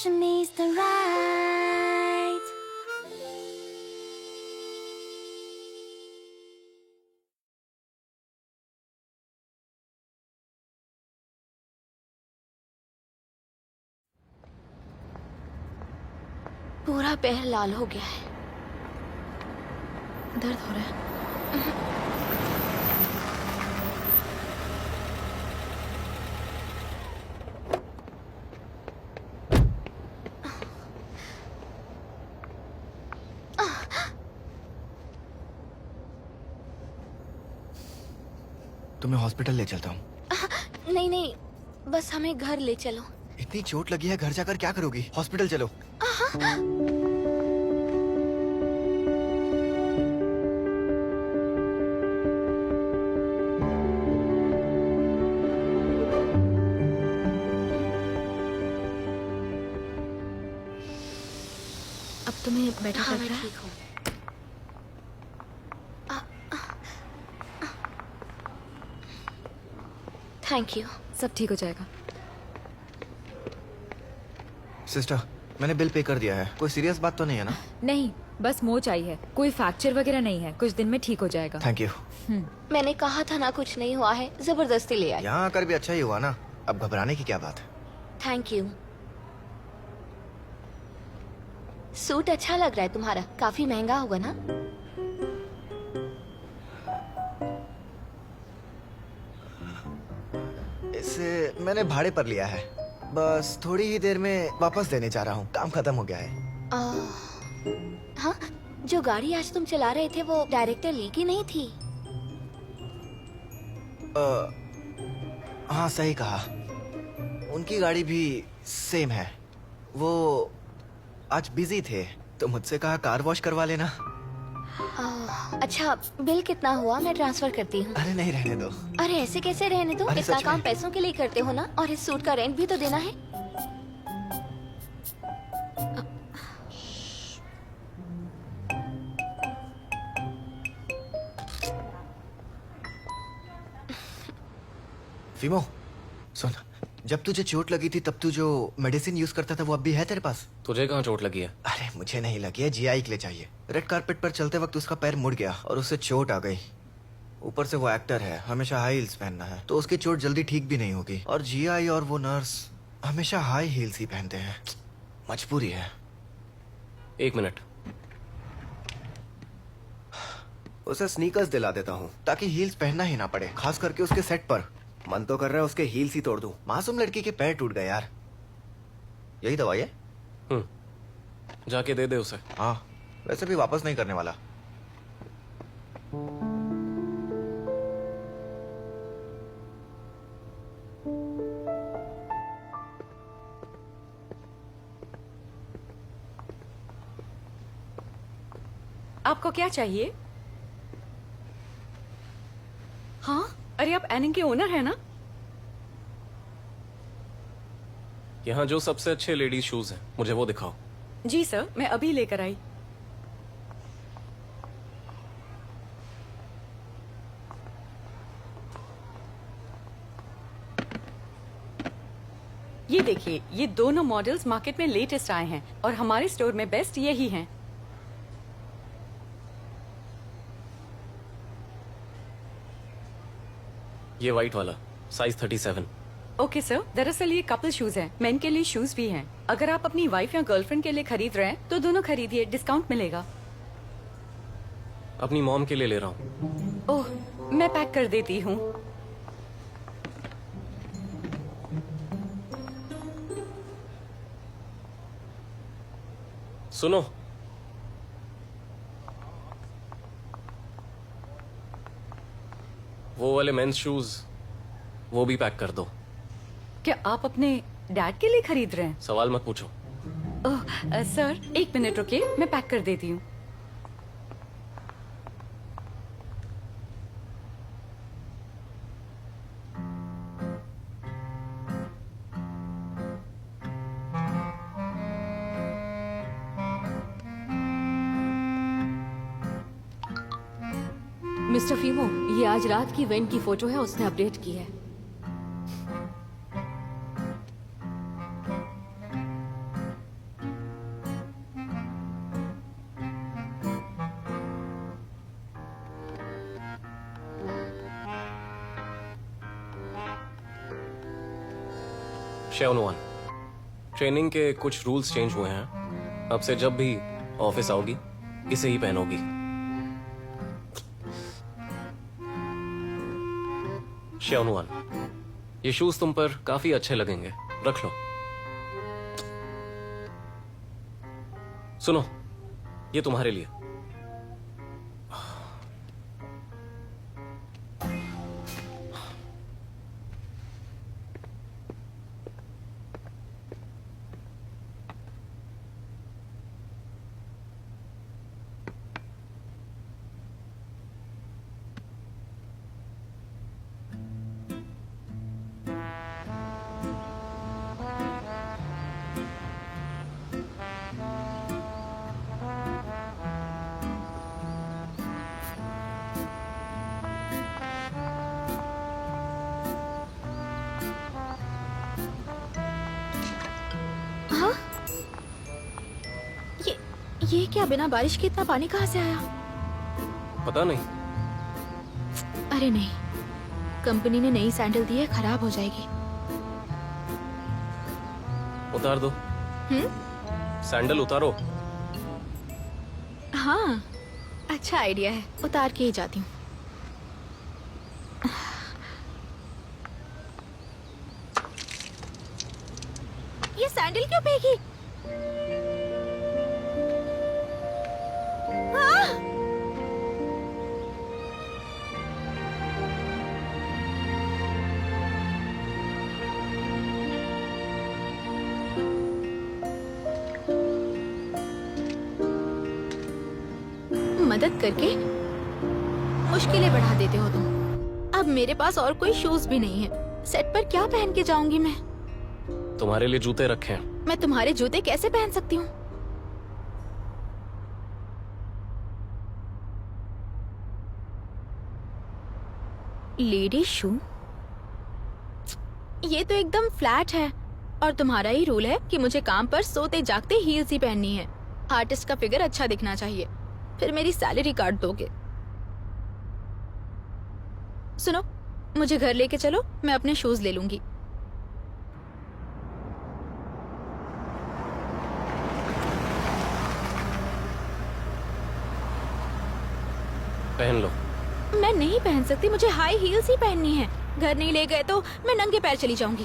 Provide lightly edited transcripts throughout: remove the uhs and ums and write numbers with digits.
passion needs the right. पूरा पैर लाल हो गया है, दर्द हो रहा है। तुम्हें हॉस्पिटल ले चलता हूँ। नहीं नहीं, बस हमें घर ले चलो। इतनी चोट लगी है, घर जाकर क्या करोगी? हॉस्पिटल चलो। अब तुम्हें बेटर लग रहा है? ठीक हूँ। Thank you. सब ठीक हो जाएगा। सिस्टर, मैंने बिल पे कर दिया है। कोई सीरियस बात तो नहीं है ना? नहीं, बस मोच आई है, कोई फ्रैक्चर वगैरह नहीं है, कुछ दिन में ठीक हो जाएगा। Thank you. मैंने कहा था ना कुछ नहीं हुआ है, जबरदस्ती ले आई। यहाँ आकर भी अच्छा ही हुआ ना, अब घबराने की क्या बात है। Thank you. सूट अच्छा लग रहा है तुम्हारा, काफी महंगा होगा ना? इसे मैंने भाड़े पर लिया है, बस थोड़ी ही देर में वापस देने जा रहा हूँ। काम खत्म हो गया है। हाँ, जो गाड़ी आज तुम चला रहे थे वो डायरेक्टर ली की नहीं थी? हाँ सही कहा, उनकी गाड़ी भी सेम है। वो आज बिजी थे तो मुझसे कहा कार वॉश करवा लेना। अच्छा, बिल कितना हुआ? मैं ट्रांसफर करती हूँ। अरे नहीं, रहने दो। अरे ऐसे कैसे रहने दो? अरे इतना सच काम में। पैसों के लिए करते हो ना, और इस सूट का रेंट भी तो देना है। फीमो, सुन, जब तुझे चोट लगी थी तब तू जो मेडिसिन यूज करता था वो अब भी है तेरे पास? तुझे कहाँ चोट लगी है? अरे मुझे नहीं लगी है, जीआई के लिए चाहिए। रेड कारपेट पर चलते वक्त उसका पैर मुड़ गया और उससे चोट आ गई। ऊपर से वो एक्टर है, हमेशा हाई हील्स पहनना है, तो उसकी चोट जल्दी ठीक भी नहीं होगी। और जीआई और वो नर्स हमेशा हाई हील्स ही पहनते हैं। मजबूरी है। 1 मिनट। उसे स्नीकर्स दिला देता हूँ ताकि हील्स पहनना ही ना पड़े, खास करके उसके सेट पर। मन तो कर रहा है उसके हील्स ही तोड़ दूं। मासूम लड़की के पैर टूट गए यार। यही दवाई है? जाके दे दे उसे। हाँ, वैसे भी वापस नहीं करने वाला। आपको क्या चाहिए? हाँ, अरे आप एनिंग के ओनर है ना? यहाँ जो सबसे अच्छे लेडीज शूज हैं, मुझे वो दिखाओ। जी सर, मैं अभी लेकर आई। ये देखिए, ये दोनों मॉडल्स मार्केट में लेटेस्ट आए हैं और हमारे स्टोर में बेस्ट यही हैं। ये वाइट वाला, साइज 37। ओके सर, दरअसल ये कपल शूज हैं, मेन के लिए शूज भी हैं। अगर आप अपनी वाइफ या गर्लफ्रेंड के लिए खरीद रहे हैं तो दोनों खरीदिए, डिस्काउंट मिलेगा। अपनी मॉम के लिए ले रहा हूँ। ओह, मैं पैक कर देती हूँ। सुनो, वो वाले मेंस शूज वो भी पैक कर दो। क्या आप अपने डैड के लिए खरीद रहे हैं? सवाल मत पूछो। ओह, सर 1 मिनट रुकिए, मैं पैक कर देती हूँ। मिस्टर फीमो, ये आज रात की वेन की फोटो है, उसने अपडेट की है। शेओनवान, ट्रेनिंग के कुछ रूल्स चेंज हुए हैं। अब से जब भी ऑफिस आओगी इसे ही पहनोगी। शेओनवान, ये शूज तुम पर काफी अच्छे लगेंगे, रख लो। सुनो, ये तुम्हारे लिए। ये क्या, बिना बारिश के इतना पानी कहाँ से आया? पता नहीं। अरे नहीं, कंपनी ने नई सैंडल दी है, खराब हो जाएगी। उतार दो। सैंडल उतारो। हाँ, अच्छा आइडिया है, उतार के ही जाती हूँ। ये सैंडल क्यों फेंकी? मदद करके मुश्किलें बढ़ा देते हो तुम। अब मेरे पास और कोई शूज भी नहीं है। सेट पर क्या पहन के जाऊंगी मैं? तुम्हारे लिए जूते रखे हैं। मैं तुम्हारे जूते कैसे पहन सकती हूँ? लेडी शू? ये तो एकदम फ्लैट है। और तुम्हारा ही रूल है कि मुझे काम पर सोते जागते हील्स ही पहननी है। आर्टिस्ट का फिगर अच्छा दिखना चाहिए, फिर मेरी सैलरी काट दोगे। सुनो, मुझे घर लेके चलो, मैं अपने शूज ले लूंगी। पहन लो। मैं नहीं पहन सकती, मुझे हाई हील्स ही पहननी है। घर नहीं ले गए तो मैं नंगे पैर चली जाऊंगी।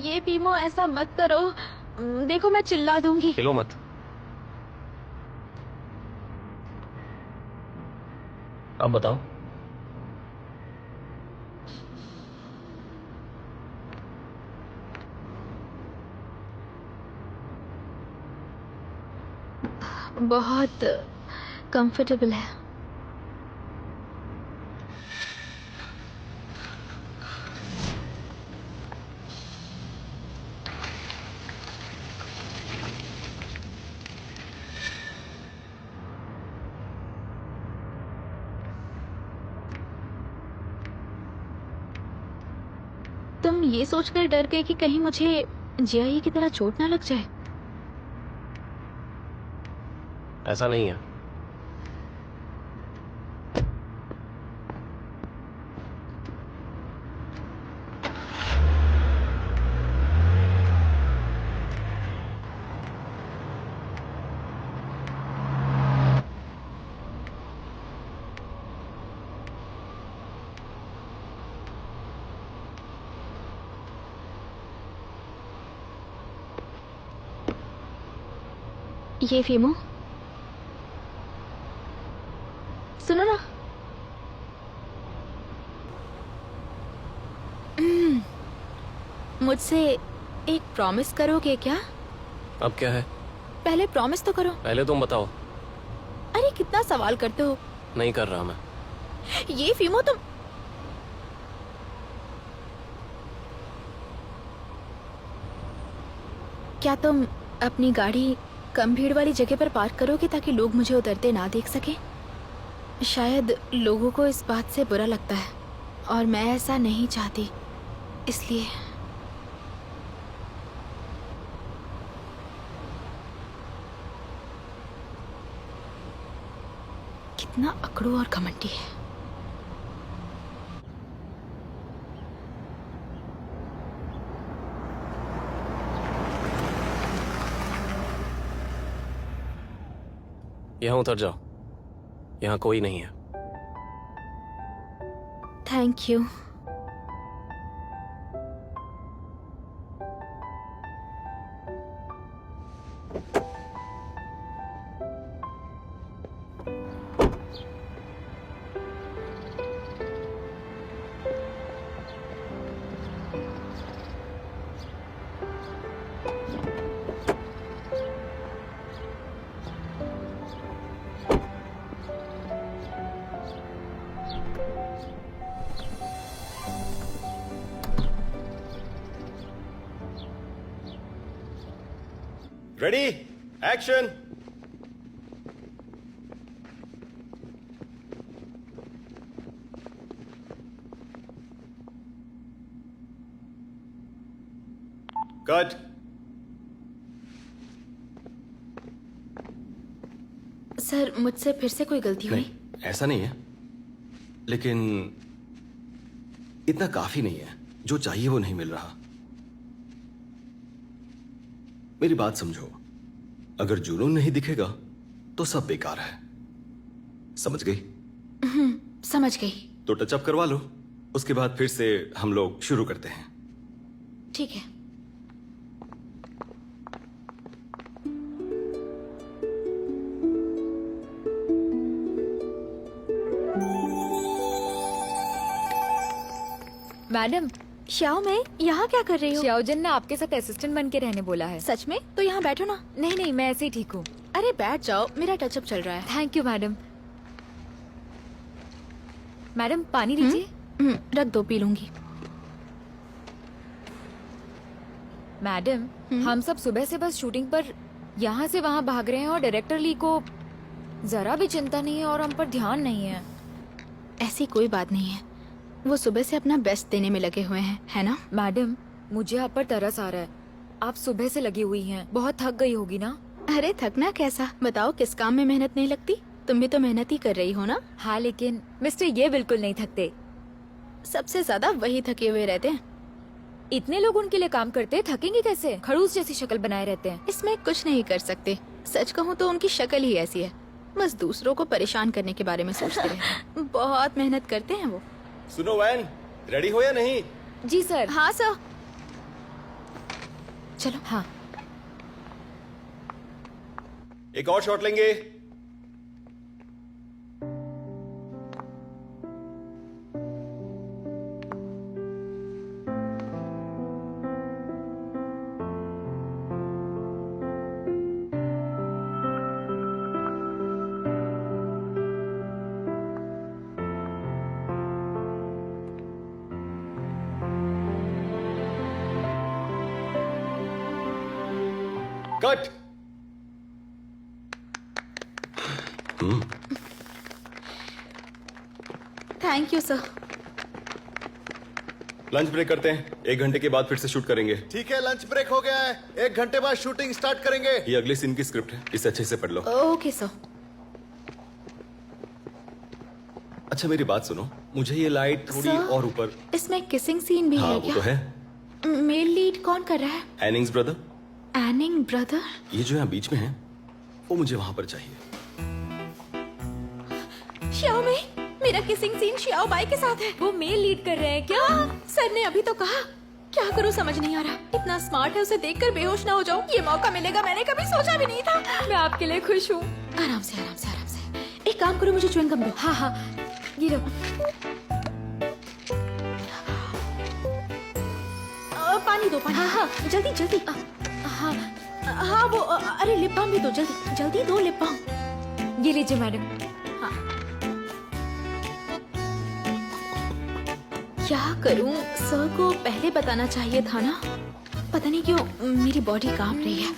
ये बीमो, ऐसा मत करो। देखो मैं चिल्ला दूंगी। हिलो मत। अब बताओ। बहुत कंफर्टेबल है। तुम ये सोचकर डर गए कि कहीं मुझे जियाई की तरह चोट ना लग जाए? ऐसा नहीं है। ये फीमो, सुनो ना। मुझसे एक प्रॉमिस करोगे क्या? अब क्या है? पहले प्रॉमिस तो करो। पहले तुम बताओ। अरे कितना सवाल करते हो। नहीं कर रहा मैं। ये फीमो तुम क्या तुम अपनी गाड़ी कम भीड़ वाली जगह पर पार्क करोगे ताकि लोग मुझे उतरते ना देख सके? शायद लोगों को इस बात से बुरा लगता है और मैं ऐसा नहीं चाहती, इसलिए। कितना अकड़ू और घमंडी है। यहाँ उतर जाओ, यहाँ कोई नहीं है। Thank you. Ready, action. Cut. Sir, मुझसे फिर से कोई गलती हुई? नहीं, ऐसा नहीं है, लेकिन इतना काफी नहीं है। जो चाहिए वो नहीं मिल रहा। मेरी बात समझो, अगर जुनून नहीं दिखेगा तो सब बेकार है। समझ गई? समझ गई। तो टचअप करवा लो, उसके बाद फिर से हम लोग शुरू करते हैं। ठीक है। मैडम, श्याओ, मैं यहाँ क्या कर रही हूँ? श्याओजन ने आपके साथ असिस्टेंट बन के रहने बोला है। सच में? तो यहाँ बैठो ना। नहीं नहीं, मैं ऐसे ही ठीक हूँ। अरे बैठ जाओ, मेरा टचअप चल रहा है। Thank you madam. मैडम पानी लीजिए। रख दो, पी लूंगी। मैडम, हम सब सुबह से बस शूटिंग पर यहाँ से वहाँ भाग रहे हैं और डायरेक्टर ली को जरा भी चिंता नहीं है और हम पर ध्यान नहीं है। ऐसी कोई बात नहीं है, वो सुबह से अपना बेस्ट देने में लगे हुए हैं, है ना? मैडम, मुझे आप पर तरस आ रहा है। आप सुबह से लगी हुई हैं, बहुत थक गई होगी ना? अरे थकना कैसा, बताओ किस काम में मेहनत नहीं लगती? तुम भी तो मेहनत ही कर रही हो ना? हाँ, लेकिन मिस्टर ये बिल्कुल नहीं थकते। सबसे ज्यादा वही थके हुए रहते हैं। इतने लोग उनके लिए काम करते हैं, थकेंगे कैसे? खड़ूस जैसी शक्ल बनाए रहते हैं। इसमें कुछ नहीं कर सकते। सच कहूँ तो उनकी शक्ल ही ऐसी है, बस दूसरों को परेशान करने के बारे में सोचते रहते हैं। बहुत मेहनत करते हैं वो। सुनो वैन, रेडी हो या नहीं? जी सर। हाँ सर। चलो। हाँ। एक और शॉट लेंगे। Cut. Thank you sir. Lunch break करते हैं, 1 घंटे के बाद फिर से शूट करेंगे। ठीक है, लंच ब्रेक हो गया है, 1 घंटे बाद शूटिंग स्टार्ट करेंगे। ये अगले सीन की स्क्रिप्ट है, इसे अच्छे से पढ़ लो। Okay sir. अच्छा मेरी बात सुनो, मुझे ये लाइट थोड़ी सर, और ऊपर। इसमें किसिंग सीन भी हाँ है वो क्या? तो है। मेल लीड कौन कर रहा है? एनिंग्स ब्रदर। एनिंग ब्रदर? ये जो यहाँ बीच में है वो मुझे वहां पर चाहिए। श्याओ में मेरा किसिंग सीन श्याओ बाई के साथ है। वो मेल लीड कर रहे हैं क्या? हाँ, सर ने अभी तो कहा क्या करूं समझ नहीं आ रहा। इतना स्मार्ट है, उसे देखकर बेहोश ना हो जाऊं। ये मौका मिलेगा मैंने कभी सोचा भी नहीं था। मैं आपके लिए खुश हूँ। आराम से आराम से आराम से। एक काम करो, मुझे च्युइंगम दो। हाँ हाँ, ये लो। पानी दो, पानी। हाँ हाँ, जल्दी जल्दी। हाँ, हाँ वो अरे लिप बाम भी दो, जल्दी जल्दी दो लिप बाम। ये लीजिए मैडम। क्या करूं, सर को पहले बताना चाहिए था ना। पता नहीं क्यों मेरी बॉडी कांप रही है।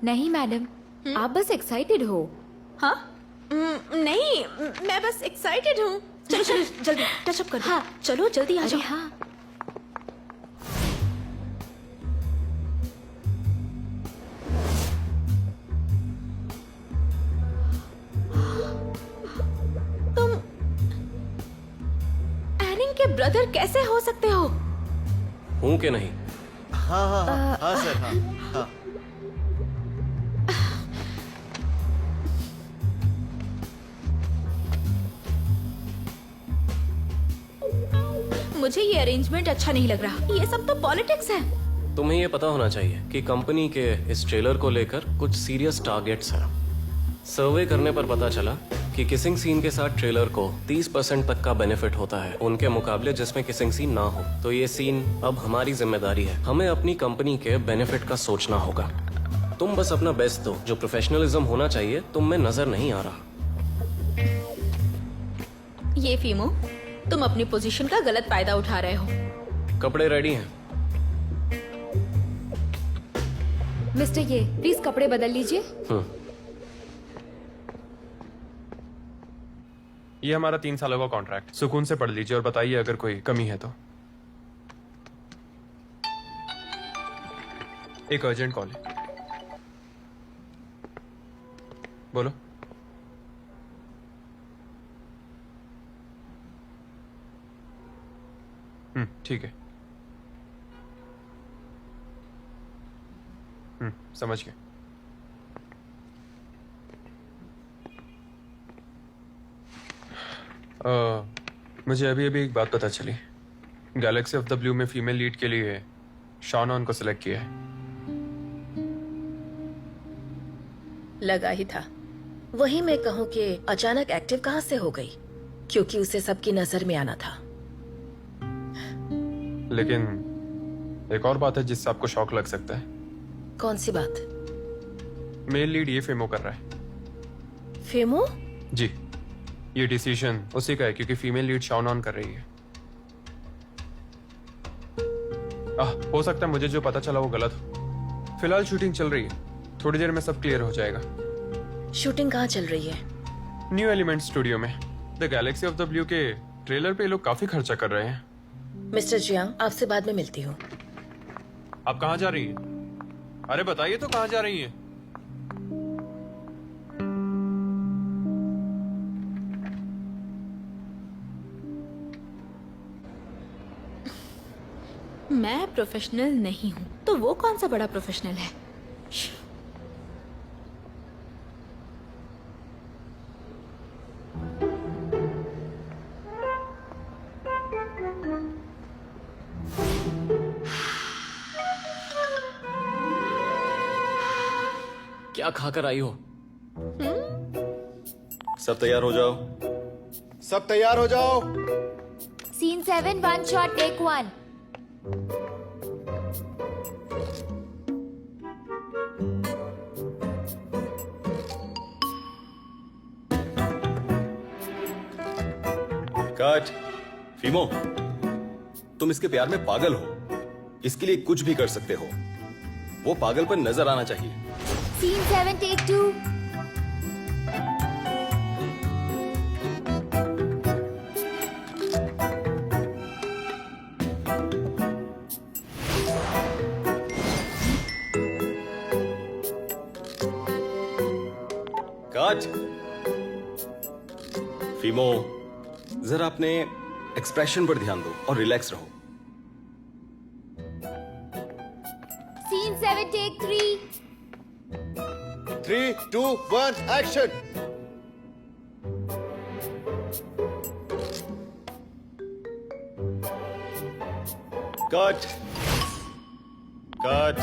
नहीं मैडम, आप बस एक्साइटेड हो। हाँ नहीं, मैं बस एक्साइटेड हूँ। चलो चलो जल्दी टचअप कर दो। हाँ। चलो जल्दी आ अरे जाओ। हाँ, तुम एनिंग के ब्रदर कैसे हो सकते हो? हूं कि नहीं? हाँ हाँ हाँ हाँ सर हाँ हाँ। मुझे ये अरेंजमेंट अच्छा नहीं लग रहा। ये सब तो पॉलिटिक्स है। तुम्हें ये पता होना चाहिए कि कंपनी के इस ट्रेलर को लेकर कुछ सीरियस टारगेट्स हैं। सर्वे करने पर पता चला कि किसिंग सीन के साथ ट्रेलर को 30% तक का बेनिफिट होता है उनके मुकाबले जिसमें किसिंग सीन ना हो। तो ये सीन अब हमारी जिम्मेदारी है। हमें अपनी कंपनी के बेनिफिट का सोचना होगा। तुम बस अपना बेस्ट दो। जो प्रोफेशनलिज्म होना चाहिए तुम में नजर नहीं आ रहा। ये फीमो, तुम अपनी पोजीशन का गलत फायदा उठा रहे हो। कपड़े रेडी हैं? मिस्टर ये प्लीज कपड़े बदल लीजिए। ये हमारा 3 सालों का कॉन्ट्रैक्ट। सुकून से पढ़ लीजिए और बताइए अगर कोई कमी है तो। एक अर्जेंट कॉल है, बोलो। ठीक है। समझ गए। मुझे अभी अभी एक बात पता चली। गैलेक्सी ऑफ द ब्लू में फीमेल लीड के लिए शॉन को सिलेक्ट किया है। लगा ही था। वही मैं कहूं कि अचानक एक्टिव कहां से हो गई, क्योंकि उसे सबकी नजर में आना था। लेकिन एक और बात है जिससे आपको शॉक लग सकता है। कौन सी बात? मेल लीड ये फेमो कर रहा है। फेमो? जी, ये डिसीजन उसी का है क्योंकि फीमेल लीड शाउन ऑन कर रही है। हो सकता है मुझे जो पता चला वो गलत हो। फिलहाल शूटिंग चल रही है, थोड़ी देर में सब क्लियर हो जाएगा। शूटिंग कहाँ चल रही है? न्यू एलिमेंट स्टूडियो में। The Galaxy of the blue के ट्रेलर पे लोग काफी खर्चा कर रहे हैं। मिस्टर जियांग, आपसे बाद में मिलती हूँ। आप कहाँ जा रही हैं? अरे बताइए तो कहाँ जा रही हैं? मैं प्रोफेशनल नहीं हूँ तो वो कौन सा बड़ा प्रोफेशनल है? क्या खाकर आई हो? सब तैयार हो जाओ। सब तैयार हो जाओ। Scene 7 1 shot take 1। कट। फीमो, तुम इसके प्यार में पागल हो। इसके लिए कुछ भी कर सकते हो। वो पागलपन नजर आना चाहिए। Scene 7 take 2। कट। फीमो, जरा अपने एक्सप्रेशन पर ध्यान दो और रिलैक्स रहो। Scene 7 take 3। 3 2 1 action. Cut cut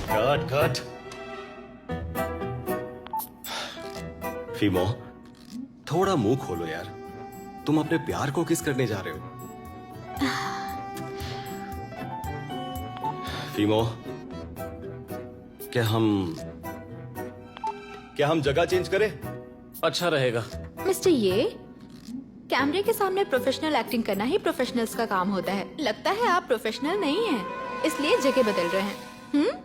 cut cut. फीमो, थोड़ा मुंह खोलो यार। तुम अपने प्यार को किस करने जा रहे हो? फीमो, क्या हम जगह चेंज करें? अच्छा रहेगा। मिस्टर ये कैमरे के सामने प्रोफेशनल एक्टिंग करना ही प्रोफेशनल्स का काम होता है। लगता है आप प्रोफेशनल नहीं हैं, इसलिए जगह बदल रहे हैं।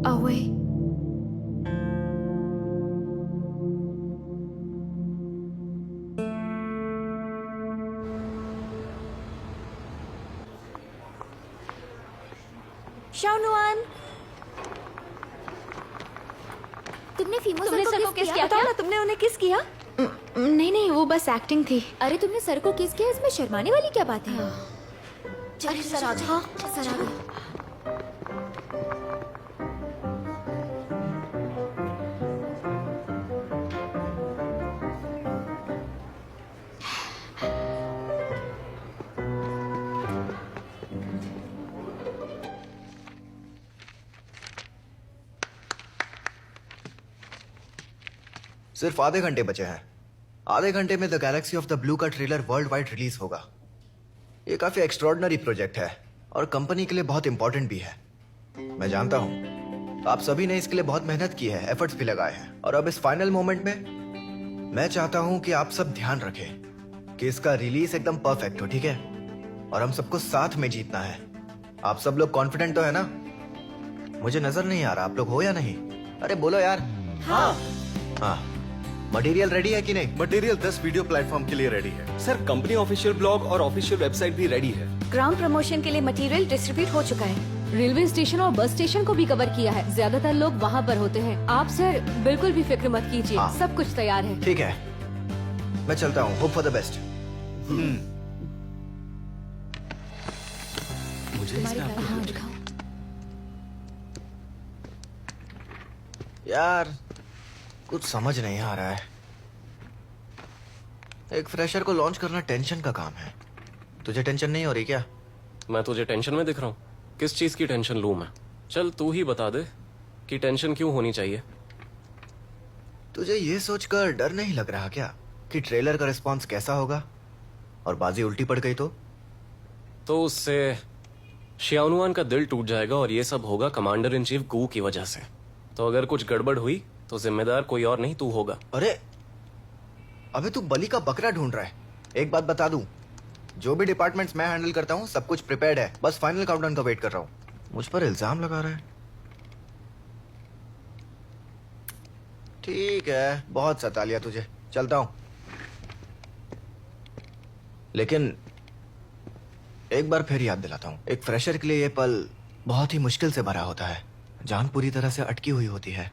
Away. शाओनुआन, तुमने फीमो तुमने सर को किस किया? बताओ ना, तुमने उन्हें किस किया? नहीं नहीं, वो बस एक्टिंग थी। अरे तुमने सर को किस किया? इसमें शर्माने वाली क्या बात है? अरे सर आ गए। सर आ गए। सिर्फ आधे घंटे बचे हैं। आधे घंटे में the Galaxy of the blue का ट्रेलर वर्ल्ड वाइड रिलीज होगा। ये काफी एक्स्ट्रॉर्डनरी प्रोजेक्ट है और कंपनी के लिए बहुत इंपॉर्टेंट भी है। मैं जानता हूं आप सभी ने इसके लिए बहुत मेहनत की है, एफर्ट्स भी लगाए हैं, और अब इस फाइनल मोमेंट में मैं चाहता हूं कि आप सब ध्यान रखें कि इसका रिलीज एकदम परफेक्ट हो, ठीक है? और हम सबको साथ में जीतना है। आप सब लोग कॉन्फिडेंट तो है ना? मुझे नजर नहीं आ रहा आप लोग हो या नहीं। अरे बोलो यार। हाँ। मटेरियल रेडी है कि नहीं? मटेरियल 10 वीडियो प्लेटफॉर्म के लिए रेडी है। सर, कंपनी ऑफिशियल ब्लॉग और ऑफिशियल वेबसाइट भी रेडी है। ग्राउंड प्रमोशन के लिए मटेरियल डिस्ट्रीब्यूट हो चुका है। रेलवे स्टेशन और बस स्टेशन को भी कवर किया है। ज्यादातर लोग वहाँ पर होते हैं। आप सर बिल्कुल भी फिक्र मत कीजिए, हाँ। सब कुछ तैयार है। ठीक है, मैं चलता हूँ। Hope for the best. मुझे यार कुछ समझ नहीं आ रहा है। एक फ्रेशर को लॉन्च करना टेंशन का काम है। तुझे टेंशन नहीं हो रही क्या? मैं तुझे टेंशन में दिख रहा हूँ? किस चीज की टेंशन लूं मैं? चल तू ही बता दे कि टेंशन क्यों होनी चाहिए। तुझे ये सोचकर डर नहीं लग रहा क्या कि ट्रेलर का रिस्पॉन्स कैसा होगा और बाजी उल्टी पड़ गई तो उससे शियानुआन का दिल टूट जाएगा और ये सब होगा कमांडर इन चीफ गू की वजह से। तो अगर कुछ गड़बड़ हुई तो जिम्मेदार कोई और नहीं, तू होगा। अरे अबे तू बलि का बकरा ढूंढ रहा है। एक बात बता दूं, जो भी डिपार्टमेंट्स मैं हैंडल करता हूं सब कुछ प्रिपेयर्ड है। बस फाइनल काउंटडाउन का वेट कर रहा हूं। मुझ पर इल्जाम लगा रहा है। ठीक है, बहुत सता लिया तुझे, चलता हूं। लेकिन एक बार फिर याद दिलाता हूं, एक फ्रेशर के लिए ये पल बहुत ही मुश्किल से भरा होता है। जान पूरी तरह से अटकी हुई होती है।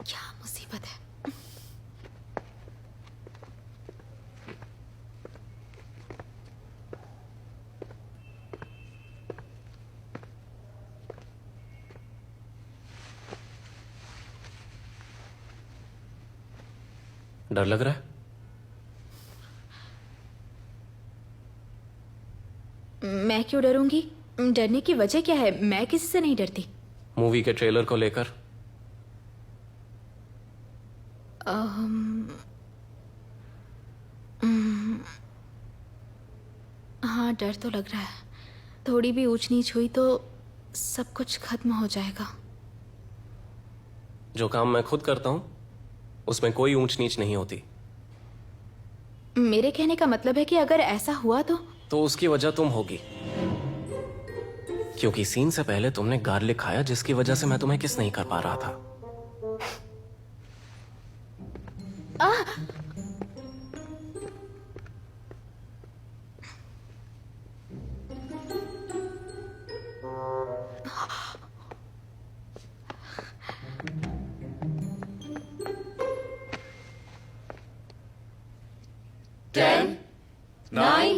क्या मुसीबत है। डर लग रहा है? मैं क्यों डरूंगी? डरने की वजह क्या है? मैं किसी से नहीं डरती। मूवी के ट्रेलर को लेकर? हाँ, डर तो लग रहा है। थोड़ी भी ऊंच नीच हुई तो सब कुछ खत्म हो जाएगा। जो काम मैं खुद करता हूं उसमें कोई ऊंच नीच नहीं होती। मेरे कहने का मतलब है कि अगर ऐसा हुआ तो उसकी वजह तुम होगी, क्योंकि सीन से पहले तुमने गार्लिक खाया जिसकी वजह से मैं तुम्हें किस नहीं कर पा रहा था। Ten, 9,